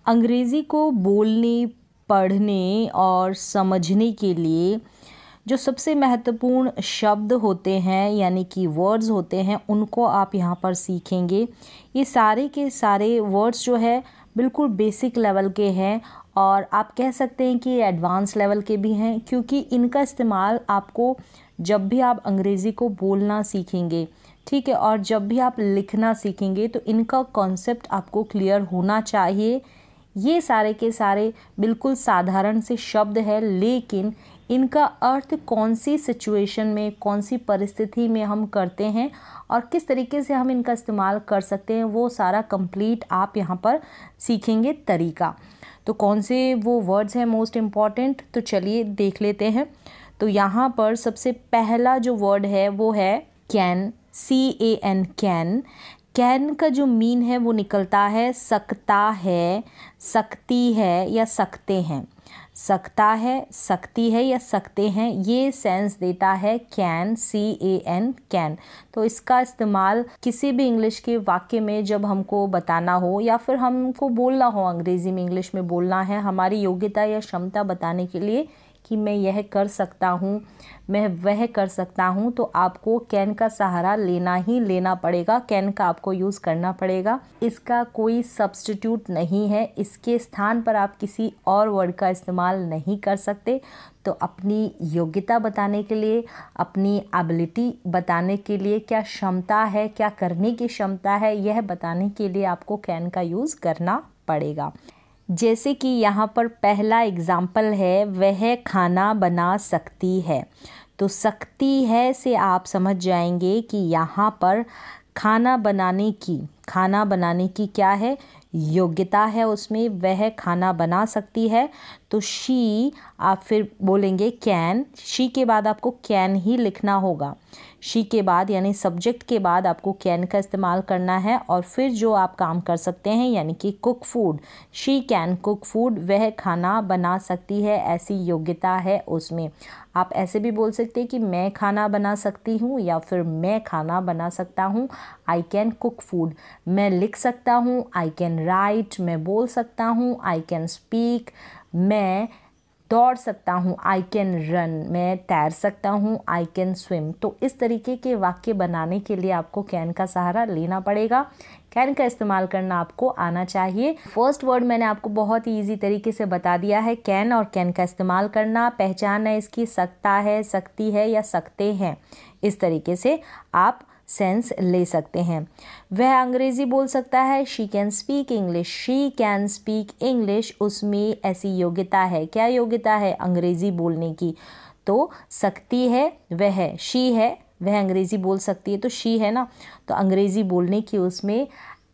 अंग्रेज़ी को बोलने, पढ़ने और समझने के लिए जो सबसे महत्वपूर्ण शब्द होते हैं यानी कि वर्ड्स होते हैं, उनको आप यहाँ पर सीखेंगे। ये सारे के सारे वर्ड्स जो है बिल्कुल बेसिक लेवल के हैं और आप कह सकते हैं कि एडवांस लेवल के भी हैं, क्योंकि इनका इस्तेमाल आपको जब भी आप अंग्रेज़ी को बोलना सीखेंगे, ठीक है, और जब भी आप लिखना सीखेंगे तो इनका कॉन्सेप्ट आपको क्लियर होना चाहिए। ये सारे के सारे बिल्कुल साधारण से शब्द है, लेकिन इनका अर्थ कौन सी सिचुएशन में, कौन सी परिस्थिति में हम करते हैं और किस तरीके से हम इनका इस्तेमाल कर सकते हैं, वो सारा कंप्लीट आप यहाँ पर सीखेंगे तरीका। तो कौन से वो वर्ड्स हैं मोस्ट इम्पॉर्टेंट, तो चलिए देख लेते हैं। तो यहाँ पर सबसे पहला जो वर्ड है वो है कैन, CAN, कैन। कैन का जो मीन है वो निकलता है सकता है, सकती है या सकते हैं। सकता है, सकती है या सकते हैं, ये सेंस देता है कैन, CAN, कैन। तो इसका इस्तेमाल किसी भी इंग्लिश के वाक्य में जब हमको बताना हो या फिर हमको बोलना हो, अंग्रेज़ी में इंग्लिश में बोलना है, हमारी योग्यता या क्षमता बताने के लिए कि मैं यह कर सकता हूँ, मैं वह कर सकता हूँ, तो आपको कैन का सहारा लेना ही लेना पड़ेगा। कैन का आपको यूज़ करना पड़ेगा। इसका कोई सब्स्टिट्यूट नहीं है। इसके स्थान पर आप किसी और वर्ड का इस्तेमाल नहीं कर सकते। तो अपनी योग्यता बताने के लिए, अपनी एबिलिटी बताने के लिए, क्या क्षमता है, क्या करने की क्षमता है, यह बताने के लिए आपको कैन का यूज़ करना पड़ेगा। जैसे कि यहाँ पर पहला एग्ज़ाम्पल है, वह खाना बना सकती है। तो सकती है से आप समझ जाएंगे कि यहाँ पर खाना बनाने की क्या है, योग्यता है उसमें, वह खाना बना सकती है। तो शी आप फिर बोलेंगे कैन, शी के बाद आपको कैन ही लिखना होगा। शी के बाद यानी सब्जेक्ट के बाद आपको कैन का इस्तेमाल करना है और फिर जो आप काम कर सकते हैं यानी कि cook food, she can cook food, वह खाना बना सकती है, ऐसी योग्यता है उसमें। आप ऐसे भी बोल सकते हैं कि मैं खाना बना सकती हूँ या फिर मैं खाना बना सकता हूँ, आई कैन कुक फूड। मैं लिख सकता हूँ, आई कैन राइट। मैं बोल सकता हूँ, आई कैन स्पीक। मैं दौड़ सकता हूँ, आई कैन रन। मैं तैर सकता हूँ, आई कैन स्विम। तो इस तरीके के वाक्य बनाने के लिए आपको कैन का सहारा लेना पड़ेगा। कैन का इस्तेमाल करना आपको आना चाहिए। फर्स्ट वर्ड मैंने आपको बहुत ही ईजी तरीके से बता दिया है, कैन, और कैन का इस्तेमाल करना। पहचान है इसकी, सकता है, सकती है या सकते हैं। इस तरीके से आप सेंस ले सकते हैं। वह अंग्रेज़ी बोल सकता है, she can speak English, she can speak English. उसमें ऐसी योग्यता है, क्या योग्यता है, अंग्रेज़ी बोलने की। तो सकती है, वह है, शी है, वह अंग्रेज़ी बोल सकती है, तो शी है ना, तो अंग्रेज़ी बोलने की उसमें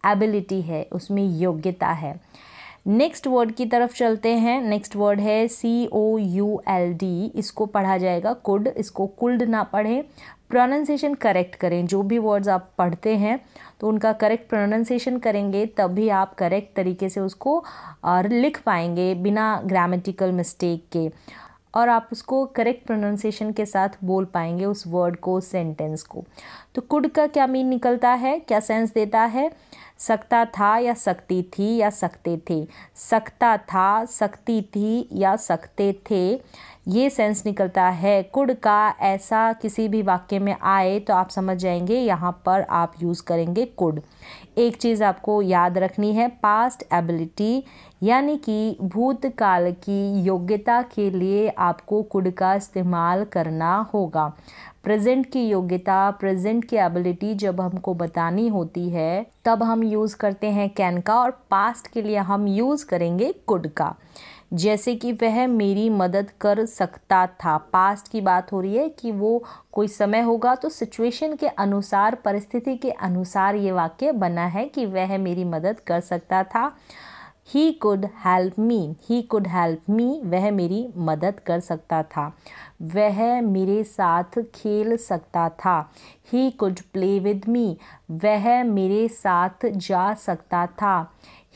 एबिलिटी है, उसमें योग्यता है। नेक्स्ट वर्ड की तरफ चलते हैं। नेक्स्ट वर्ड है COULD। इसको पढ़ा जाएगा कुड, इसको कुल्ड ना पढ़ें। प्रोनाउंसिएशन करेक्ट करें। जो भी वर्ड्स आप पढ़ते हैं तो उनका करेक्ट प्रोनाउंसिएशन करेंगे, तभी आप करेक्ट तरीके से उसको लिख पाएंगे बिना ग्रामेटिकल मिस्टेक के, और आप उसको करेक्ट प्रोनाउंसिएशन के साथ बोल पाएंगे उस वर्ड को, सेंटेंस को। तो कुड का क्या मीन निकलता है, क्या सेंस देता है, सकता था या सकती थी या सकते थे। सकता था, सकती थी या सकते थे, ये सेंस निकलता है कुड का। ऐसा किसी भी वाक्य में आए तो आप समझ जाएंगे यहाँ पर आप यूज़ करेंगे कुड। एक चीज़ आपको याद रखनी है, पास्ट एबिलिटी यानी कि भूतकाल की योग्यता के लिए आपको कुड का इस्तेमाल करना होगा। प्रेजेंट की योग्यता, प्रेजेंट की एबिलिटी जब हमको बतानी होती है तब हम यूज़ करते हैं कैन का, और पास्ट के लिए हम यूज़ करेंगे कुड का। जैसे कि वह मेरी मदद कर सकता था, पास्ट की बात हो रही है कि वो कोई समय होगा, तो सिचुएशन के अनुसार, परिस्थिति के अनुसार ये वाक्य बना है कि वह मेरी मदद कर सकता था। He could help me, he could help me, वह मेरी मदद कर सकता था। वह मेरे साथ खेल सकता था, He could play with me, वह मेरे साथ जा सकता था,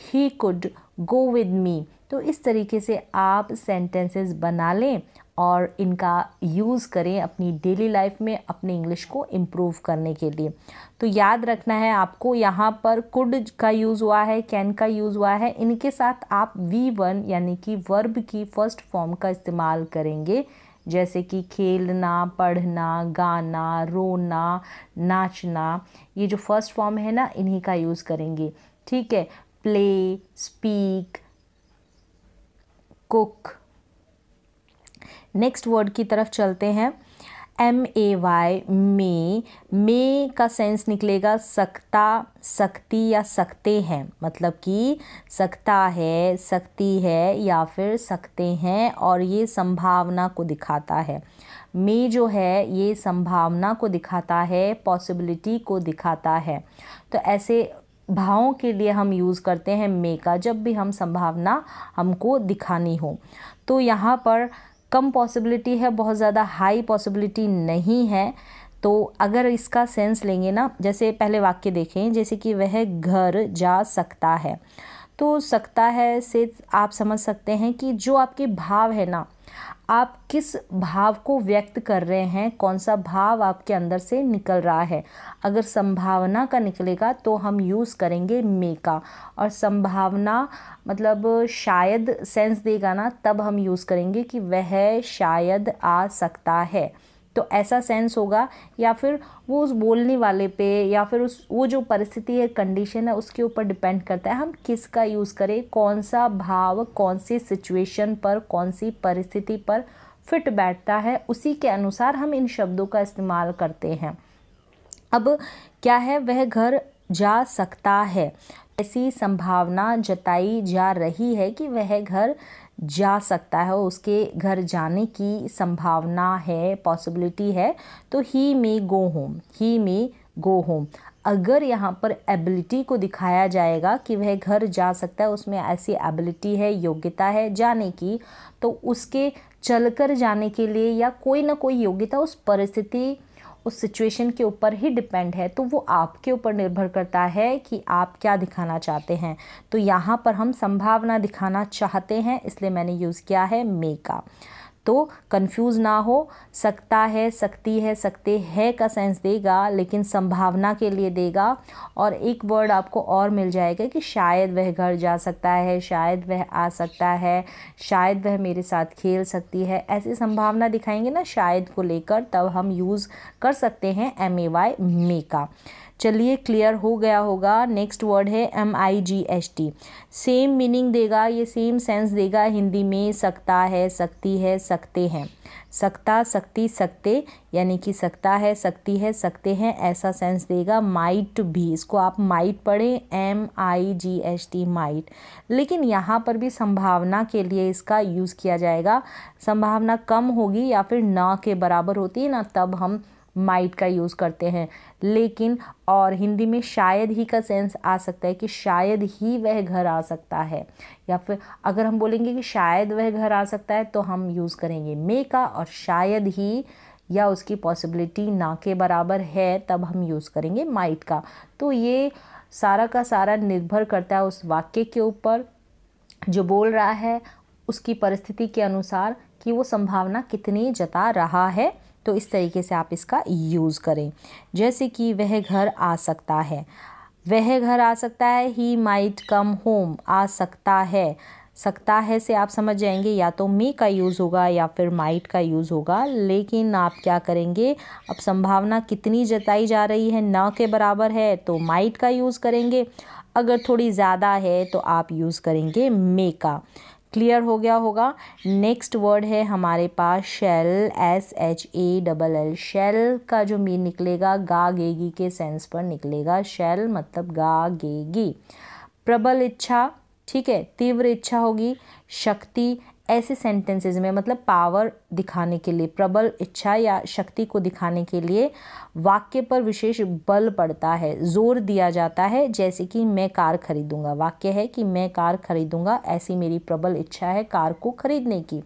He could go with me। तो इस तरीके से आप सेंटेंसेस बना लें और इनका यूज़ करें अपनी डेली लाइफ में अपने इंग्लिश को इम्प्रूव करने के लिए। तो याद रखना है आपको, यहाँ पर कुड का यूज़ हुआ है, कैन का यूज़ हुआ है, इनके साथ आप V1 यानी कि वर्ब की फर्स्ट फॉर्म का इस्तेमाल करेंगे, जैसे कि खेलना, पढ़ना, गाना, रोना, नाचना। ये जो फर्स्ट फॉर्म है ना, इन्हीं का यूज़ करेंगे, ठीक है। Play, speak, cook. Next word की तरफ चलते हैं। MAY, मे का सेंस निकलेगा सकता, सकती या सकते हैं, मतलब कि सकता है, सकती है या फिर सकते हैं, और ये संभावना को दिखाता है। मे जो है ये संभावना को दिखाता है, पॉसिबिलिटी को दिखाता है। तो ऐसे भावों के लिए हम यूज़ करते हैं मे का, जब भी हम संभावना हमको दिखानी हो। तो यहाँ पर कम पॉसिबिलिटी है, बहुत ज़्यादा हाई पॉसिबिलिटी नहीं है। तो अगर इसका सेंस लेंगे ना, जैसे पहले वाक्य देखें, जैसे कि वह घर जा सकता है, तो सकता है से आप समझ सकते हैं कि जो आपके भाव है ना, आप किस भाव को व्यक्त कर रहे हैं, कौन सा भाव आपके अंदर से निकल रहा है। अगर संभावना का निकलेगा तो हम यूज़ करेंगे मे का, और संभावना मतलब शायद सेंस देगा ना, तब हम यूज़ करेंगे कि वह शायद आ सकता है। तो ऐसा सेंस होगा, या फिर वो उस बोलने वाले पे या फिर वो जो परिस्थिति है, कंडीशन है, उसके ऊपर डिपेंड करता है हम किसका यूज़ करें, कौन सा भाव कौन सी सिचुएशन पर, कौन सी परिस्थिति पर फिट बैठता है, उसी के अनुसार हम इन शब्दों का इस्तेमाल करते हैं। अब क्या है, वह घर जा सकता है, ऐसी संभावना जताई जा रही है कि वह घर जा सकता है, उसके घर जाने की संभावना है, पॉसिबिलिटी है। तो ही मे गो होम, ही मे गो होम। अगर यहाँ पर एबिलिटी को दिखाया जाएगा कि वह घर जा सकता है, उसमें ऐसी एबिलिटी है, योग्यता है जाने की, तो उसके चलकर जाने के लिए या कोई ना कोई योग्यता उस परिस्थिति, उस सिचुएशन के ऊपर ही डिपेंड है। तो वो आपके ऊपर निर्भर करता है कि आप क्या दिखाना चाहते हैं। तो यहाँ पर हम संभावना दिखाना चाहते हैं, इसलिए मैंने यूज़ किया है मे का। तो कंफ्यूज ना हो, सकता है, सकती है, सकते हैं का सेंस देगा, लेकिन संभावना के लिए देगा। और एक वर्ड आपको और मिल जाएगा कि शायद वह घर जा सकता है, शायद वह आ सकता है, शायद वह मेरे साथ खेल सकती है। ऐसी संभावना दिखाएंगे ना शायद को लेकर, तब हम यूज़ कर सकते हैं MAY, मे का। चलिए, क्लियर हो गया होगा। नेक्स्ट वर्ड है MIGHT। सेम मीनिंग देगा, ये सेम सेंस देगा हिंदी में, सकता है, सकती है, सकते हैं। सकता, सकती, सकते, यानी कि सकता है, सकती है, सकते हैं, ऐसा सेंस देगा। माइट भी, इसको आप माइट पढ़ें, MIGHT, माइट। लेकिन यहाँ पर भी संभावना के लिए इसका यूज़ किया जाएगा। संभावना कम होगी या फिर ना के बराबर होती है ना, तब हम माइट का यूज़ करते हैं। लेकिन और हिंदी में शायद ही का सेंस आ सकता है कि शायद ही वह घर आ सकता है, या फिर अगर हम बोलेंगे कि शायद वह घर आ सकता है तो हम यूज़ करेंगे मे का, और शायद ही या उसकी पॉसिबिलिटी ना के बराबर है तब हम यूज़ करेंगे माइट का। तो ये सारा का सारा निर्भर करता है उस वाक्य के ऊपर, जो बोल रहा है उसकी परिस्थिति के अनुसार कि वो संभावना कितनी जता रहा है। तो इस तरीके से आप इसका यूज़ करें। जैसे कि वह घर आ सकता है, वह घर आ सकता है, ही माइट कम होम, आ सकता है। सकता है से आप समझ जाएंगे या तो मे का यूज़ होगा या फिर माइट का यूज़ होगा। लेकिन आप क्या करेंगे, अब संभावना कितनी जताई जा रही है, ना के बराबर है, तो माइट का यूज़ करेंगे। अगर थोड़ी ज़्यादा है तो आप यूज़ करेंगे मे का। क्लियर हो गया होगा। नेक्स्ट वर्ड है हमारे पास शैल, SHALL। शैल का जो मीन निकलेगा गागेगी के सेंस पर निकलेगा। शैल मतलब गागेगी। प्रबल इच्छा, ठीक है, तीव्र इच्छा होगी। शक्ति, ऐसे सेंटेंसेस में मतलब पावर दिखाने के लिए, प्रबल इच्छा या शक्ति को दिखाने के लिए वाक्य पर विशेष बल पड़ता है, जोर दिया जाता है। जैसे कि मैं कार खरीदूंगा, वाक्य है कि मैं कार खरीदूंगा, ऐसी मेरी प्रबल इच्छा है कार को खरीदने की।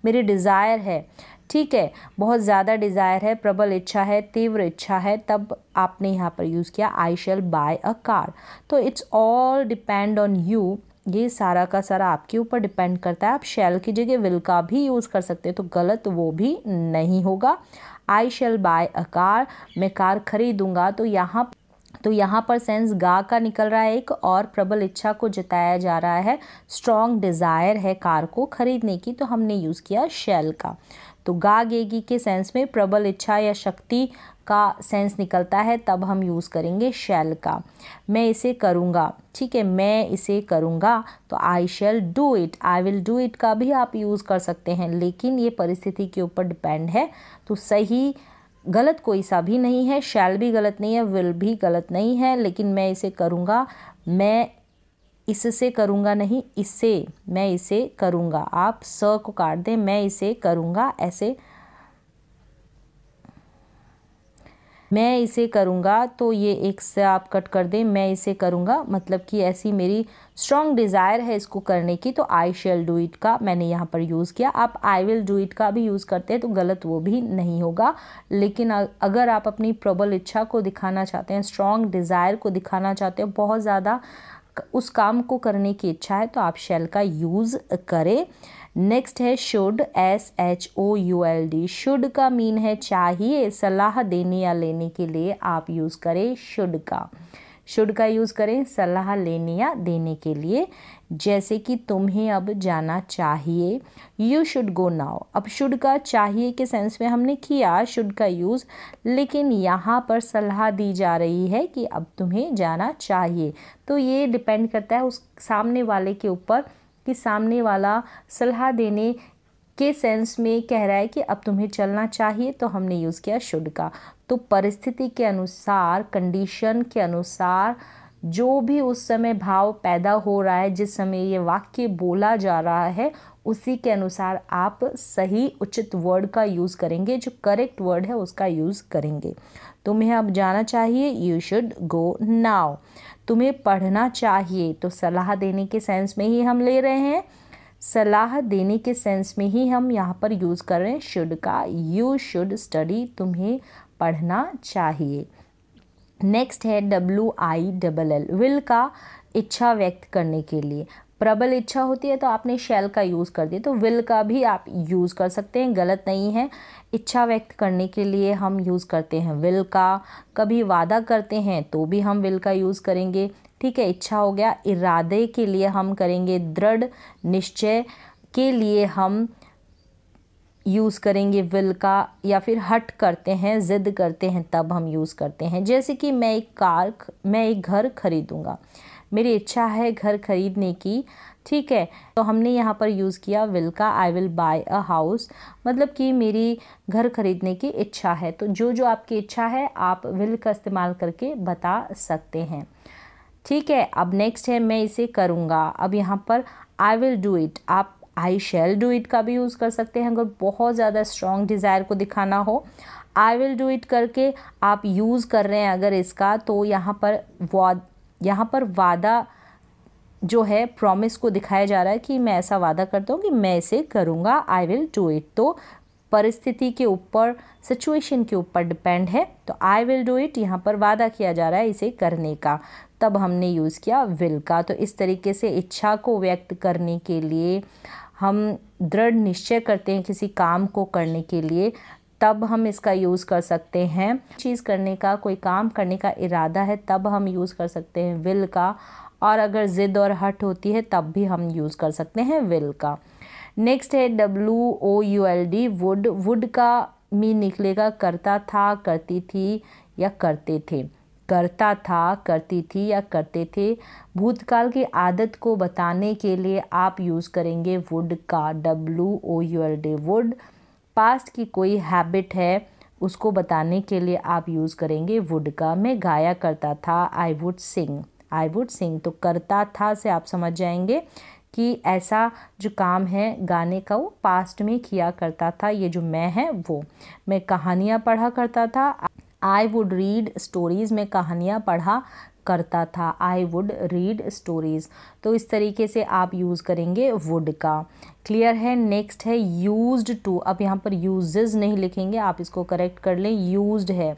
मेरी डिज़ायर है, ठीक है, बहुत ज़्यादा डिज़ायर है, प्रबल इच्छा है, तीव्र इच्छा है, तब आपने यहाँ पर यूज़ किया आई शैल बाय अ कार। तो it's all depend on you ये सारा का सारा आपके ऊपर डिपेंड करता है। आप शैल की जगह विल का भी यूज़ कर सकते हैं, तो गलत वो भी नहीं होगा। आई शैल बाय अ कार, मैं कार खरीदूंगा, तो यहाँ पर सेंस गा का निकल रहा है एक, और प्रबल इच्छा को जताया जा रहा है, स्ट्रॉन्ग डिज़ायर है कार को खरीदने की, तो हमने यूज़ किया शैल का। तो गा गेगी के सेंस में प्रबल इच्छा या शक्ति का सेंस निकलता है, तब हम यूज़ करेंगे शैल का। मैं इसे करूँगा, ठीक है, मैं इसे करूँगा, तो I shall do it. I will do it का भी आप यूज़ कर सकते हैं, लेकिन ये परिस्थिति के ऊपर डिपेंड है, तो सही गलत कोई सा भी नहीं है। शैल भी गलत नहीं है, विल भी गलत नहीं है, लेकिन मैं इसे करूँगा, मैं इससे करूँगा नहीं, इससे, मैं इसे करूँगा, आप स को काट दें, मैं इसे करूँगा, ऐसे मैं इसे करूँगा, तो ये एक से आप कट कर दें, मैं इसे करूँगा, मतलब कि ऐसी मेरी स्ट्रॉन्ग डिज़ायर है इसको करने की, तो आई शैल डू इट का मैंने यहाँ पर यूज़ किया। आप आई विल डू इट का भी यूज़ करते हैं तो गलत वो भी नहीं होगा, लेकिन अगर आप अपनी प्रबल इच्छा को दिखाना चाहते हैं, स्ट्रॉन्ग डिज़ायर को दिखाना चाहते हैं, बहुत ज़्यादा उस काम को करने की इच्छा है, तो आप शैल का यूज़ करें। नेक्स्ट है शुड, SHOULD। शुड का मीन है चाहिए, सलाह देने या लेने के लिए आप यूज़ करें शुड का। शुड का यूज़ करें सलाह लेने या देने के लिए, जैसे कि तुम्हें अब जाना चाहिए, यू शुड गो नाउ। अब शुड का चाहिए के सेंस में हमने किया शुड का यूज़, लेकिन यहाँ पर सलाह दी जा रही है कि अब तुम्हें जाना चाहिए, तो ये डिपेंड करता है उस सामने वाले के ऊपर कि सामने वाला सलाह देने के सेंस में कह रहा है कि अब तुम्हें चलना चाहिए, तो हमने यूज़ किया शुड का। तो परिस्थिति के अनुसार, कंडीशन के अनुसार, जो भी उस समय भाव पैदा हो रहा है, जिस समय ये वाक्य बोला जा रहा है, उसी के अनुसार आप सही उचित वर्ड का यूज़ करेंगे, जो करेक्ट वर्ड है उसका यूज़ करेंगे। तुम्हें अब जाना चाहिए, यू शुड गो नाउ। तुम्हें पढ़ना चाहिए, तो सलाह देने के सेंस में ही हम ले रहे हैं, सलाह देने के सेंस में ही हम यहाँ पर यूज़ कर रहे हैं शुड का। यू शुड स्टडी, तुम्हें पढ़ना चाहिए। नेक्स्ट है WILL, विल का इच्छा व्यक्त करने के लिए। प्रबल इच्छा होती है तो आपने शैल का यूज़ कर दिया, तो विल का भी आप यूज़ कर सकते हैं, गलत नहीं है। इच्छा व्यक्त करने के लिए हम यूज़ करते हैं विल का। कभी वादा करते हैं तो भी हम विल का यूज़ करेंगे, ठीक है, इच्छा हो गया। इरादे के लिए हम करेंगे दृढ़ निश्चय के लिए हम यूज़ करेंगे विल का, या फिर हट करते हैं, ज़िद करते हैं, तब हम यूज़ करते हैं। जैसे कि मैं एक घर खरीदूँगा, मेरी इच्छा है घर खरीदने की, ठीक है, तो हमने यहाँ पर यूज़ किया विल का। I will buy a house, मतलब कि मेरी घर खरीदने की इच्छा है। तो जो जो आपकी इच्छा है आप विल का इस्तेमाल करके बता सकते हैं, ठीक है। अब नेक्स्ट है मैं इसे करूँगा। अब यहाँ पर आई विल डू इट, आप आई शैल डू इट का भी यूज़ कर सकते हैं अगर बहुत ज़्यादा स्ट्रॉन्ग डिज़ायर को दिखाना हो। आई विल डू इट करके आप यूज़ कर रहे हैं अगर इसका, तो यहाँ पर वादा जो है, प्रॉमिस को दिखाया जा रहा है कि मैं ऐसा वादा करता हूँ कि मैं इसे करूँगा, आई विल डू इट। तो परिस्थिति के ऊपर, सिचुएशन के ऊपर डिपेंड है, तो आई विल डू इट यहाँ पर वादा किया जा रहा है इसे करने का, तब हमने यूज़ किया विल का। तो इस तरीके से इच्छा को व्यक्त करने के लिए, हम दृढ़ निश्चय करते हैं किसी काम को करने के लिए, तब हम इसका यूज़ कर सकते हैं। चीज़ करने का, कोई काम करने का इरादा है, तब हम यूज़ कर सकते हैं विल का, और अगर ज़िद और हट होती है तब भी हम यूज़ कर सकते हैं विल का। नेक्स्ट है WOULD, वुड का मीन निकलेगा करता था, करती थी या करते थे। करता था, करती थी या करते थे। भूतकाल की आदत को बताने के लिए आप यूज़ करेंगे वुड का, WOULD, वुड। पास्ट की कोई हैबिट है उसको बताने के लिए आप यूज़ करेंगे वुड का। मैं गाया करता था, आई वुड सिंग। तो करता था से आप समझ जाएंगे कि ऐसा जो काम है गाने का वो पास्ट में किया करता था, ये जो मैं है वो। मैं कहानियाँ पढ़ा करता था, आई वुड रीड स्टोरीज़, में कहानियाँ पढ़ा करता था, आई वुड रीड स्टोरीज़। तो इस तरीके से आप यूज़ करेंगे वुड का। क्लियर है। नेक्स्ट है यूज्ड टू। अब यहाँ पर यूजेस नहीं लिखेंगे, आप इसको करेक्ट कर लें, यूज्ड है,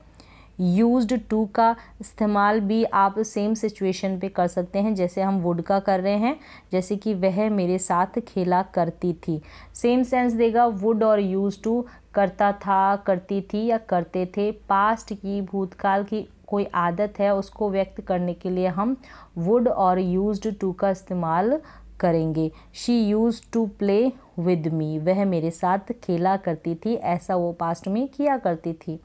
यूज्ड टू का इस्तेमाल भी आप सेम सिचुएशन पे कर सकते हैं जैसे हम वुड का कर रहे हैं, जैसे कि वह मेरे साथ खेला करती थी। सेम सेंस देगा वुड और यूज्ड टू, करता था, करती थी या करते थे। पास्ट की, भूतकाल की कोई आदत है उसको व्यक्त करने के लिए हम वुड और यूज्ड टू का इस्तेमाल करेंगे। She used to play with me, वह मेरे साथ खेला करती थी, ऐसा वो पास्ट में किया करती थी।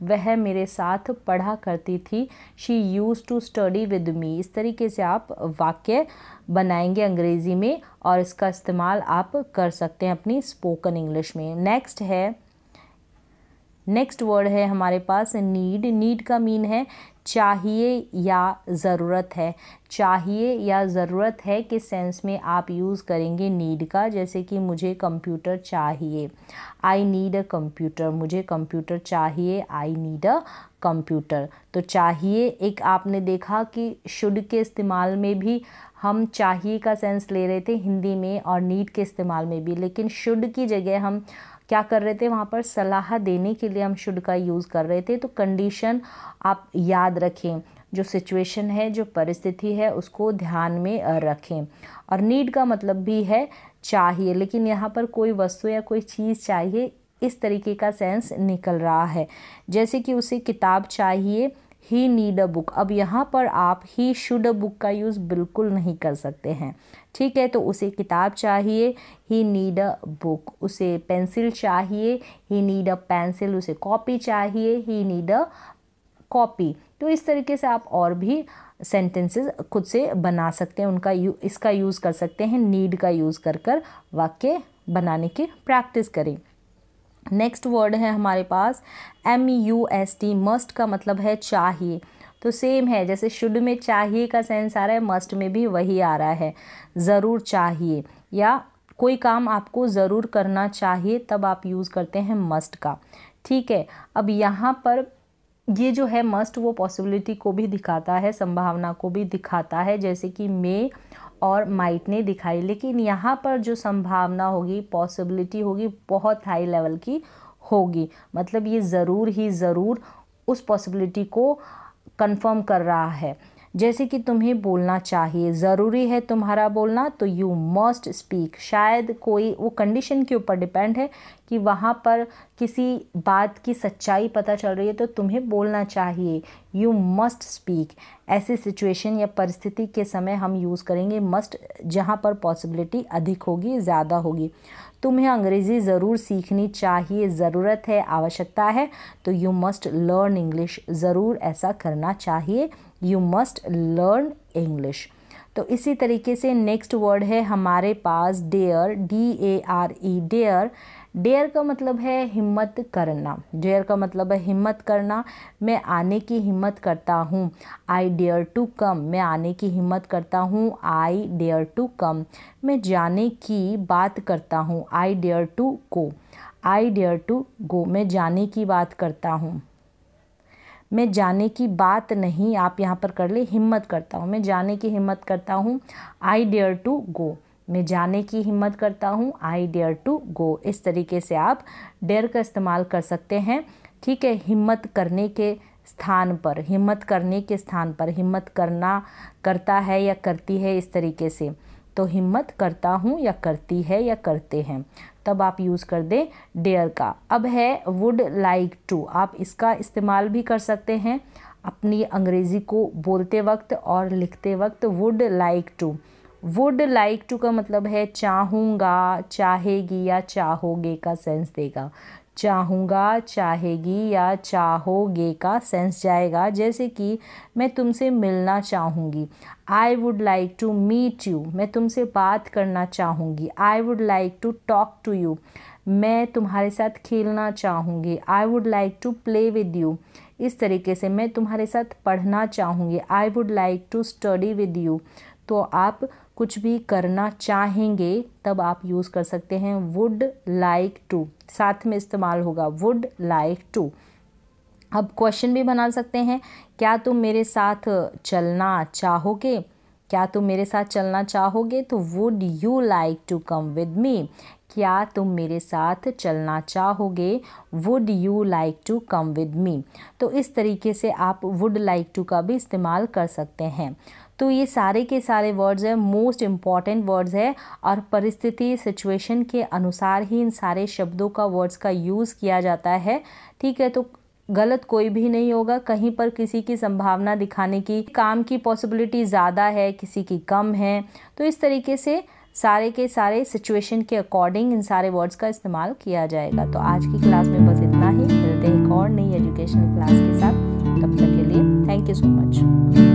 वह मेरे साथ पढ़ा करती थी, she used to study with me. इस तरीके से आप वाक्य बनाएंगे अंग्रेज़ी में और इसका इस्तेमाल आप कर सकते हैं अपनी स्पोकन इंग्लिश में। नेक्स्ट वर्ड है हमारे पास नीड। नीड का मीन है चाहिए या ज़रूरत है। चाहिए या ज़रूरत है के सेंस में आप यूज़ करेंगे नीड का, जैसे कि मुझे कंप्यूटर चाहिए, आई नीड अ कंप्यूटर, मुझे कंप्यूटर चाहिए, आई नीड अ कंप्यूटर। तो चाहिए, एक आपने देखा कि शुड के इस्तेमाल में भी हम चाहिए का सेंस ले रहे थे हिंदी में और नीड के इस्तेमाल में भी, लेकिन शुड की जगह हम क्या कर रहे थे, वहाँ पर सलाह देने के लिए हम शुड का यूज़ कर रहे थे। तो कंडीशन आप याद रखें, जो सिचुएशन है, जो परिस्थिति है, उसको ध्यान में रखें। और नीड का मतलब भी है चाहिए, लेकिन यहाँ पर कोई वस्तु या कोई चीज़ चाहिए, इस तरीके का सेंस निकल रहा है। जैसे कि उसे किताब चाहिए, ही नीड अ बुक। अब यहाँ पर आप ही शुड अ बुक का यूज़ बिल्कुल नहीं कर सकते हैं, ठीक है। तो उसे किताब चाहिए, ही नीड अ बुक। उसे पेंसिल चाहिए, ही नीड अ पेंसिल। उसे कॉपी चाहिए, ही नीड अ कॉपी। तो इस तरीके से आप और भी सेंटेंसेस खुद से बना सकते हैं, इसका यूज़ कर सकते हैं, नीड का यूज़ कर वाक्य बनाने की प्रैक्टिस करें। नेक्स्ट वर्ड है हमारे पास MUST। मस्ट का मतलब है चाहिए। तो सेम है, जैसे शुड में चाहिए का सेंस आ रहा है, मस्ट में भी वही आ रहा है, ज़रूर चाहिए, या कोई काम आपको ज़रूर करना चाहिए, तब आप यूज़ करते हैं मस्ट का, ठीक है। अब यहाँ पर ये जो है मस्ट, वो पॉसिबिलिटी को भी दिखाता है, संभावना को भी दिखाता है, जैसे कि मे और माइट ने दिखाई। लेकिन यहाँ पर जो संभावना होगी, पॉसिबिलिटी होगी, बहुत हाई लेवल की होगी। मतलब ये ज़रूर ही ज़रूर उस पॉसिबिलिटी को कंफर्म कर रहा है। जैसे कि तुम्हें बोलना चाहिए, ज़रूरी है तुम्हारा बोलना, तो यू मस्ट स्पीक। शायद कोई वो कंडीशन के ऊपर डिपेंड है कि वहाँ पर किसी बात की सच्चाई पता चल रही है, तो तुम्हें बोलना चाहिए, यू मस्ट स्पीक। ऐसी सिचुएशन या परिस्थिति के समय हम यूज़ करेंगे मस्ट, जहाँ पर पॉसिबिलिटी अधिक होगी, ज़्यादा होगी। तुम्हें अंग्रेज़ी ज़रूर सीखनी चाहिए, ज़रूरत है, आवश्यकता है, तो यू मस्ट लर्न इंग्लिश। ज़रूर ऐसा करना चाहिए, यू मस्ट लर्न इंग्लिश। तो इसी तरीके से नेक्स्ट वर्ड है हमारे पास डेयर, DARE, डेयर। डेयर का मतलब है हिम्मत करना। डेयर का मतलब है हिम्मत करना। मैं आने की हिम्मत करता हूँ, आई डेयर टू कम। मैं आने की हिम्मत करता हूँ, आई डेयर टू कम। मैं जाने की बात करता हूँ, I dare to go, I dare to go. मैं जाने की बात करता हूँ, मैं जाने की बात नहीं, आप यहाँ पर कर ले हिम्मत करता हूँ। मैं जाने की हिम्मत करता हूँ, आई डेयर टू गो। मैं जाने की हिम्मत करता हूँ, आई डेयर टू गो। इस तरीके से आप डेयर का इस्तेमाल कर सकते हैं, ठीक है। हिम्मत करने के स्थान पर, हिम्मत करने के स्थान पर, हिम्मत करना, करता है या करती है, इस तरीके से। तो हिम्मत करता हूँ या करती है या करते हैं, तब आप यूज़ कर दें डेयर का। अब है वुड लाइक टू। आप इसका इस्तेमाल भी कर सकते हैं अपनी अंग्रेज़ी को बोलते वक्त और लिखते वक्त। Would like to, would like to का मतलब है चाहूँगा, चाहेगी या चाहोगे का सेंस देगा। चाहूँगा, चाहेगी या चाहोगे का सेंस जाएगा। जैसे कि मैं तुमसे मिलना चाहूँगी, I would like to meet you. मैं तुमसे बात करना चाहूँगी, I would like to talk to you. मैं तुम्हारे साथ खेलना चाहूँगी, I would like to play with you. इस तरीके से मैं तुम्हारे साथ पढ़ना चाहूँगी, I would like to study with you. तो आप कुछ भी करना चाहेंगे तब आप यूज़ कर सकते हैं वुड लाइक टू, साथ में इस्तेमाल होगा वुड लाइक टू। अब क्वेश्चन भी बना सकते हैं, क्या तुम मेरे साथ चलना चाहोगे? क्या तुम मेरे साथ चलना चाहोगे, तो would you like to come with me. क्या तुम मेरे साथ चलना चाहोगे, would you like to come with me. तो इस तरीके से आप वुड लाइक टू का भी इस्तेमाल कर सकते हैं। तो ये सारे के सारे वर्ड्स हैं, मोस्ट इम्पॉर्टेंट वर्ड्स है और परिस्थिति सिचुएशन के अनुसार ही इन सारे शब्दों का वर्ड्स का यूज़ किया जाता है। ठीक है, तो गलत कोई भी नहीं होगा। कहीं पर किसी की संभावना दिखाने की, काम की पॉसिबिलिटी ज़्यादा है, किसी की कम है, तो इस तरीके से सारे के सारे सिचुएशन के अकॉर्डिंग इन सारे वर्ड्स का इस्तेमाल किया जाएगा। तो आज की क्लास में बस इतना ही। मिलते हैं एक और नई एजुकेशनल क्लास के साथ। तब तक के लिए थैंक यू सो मच।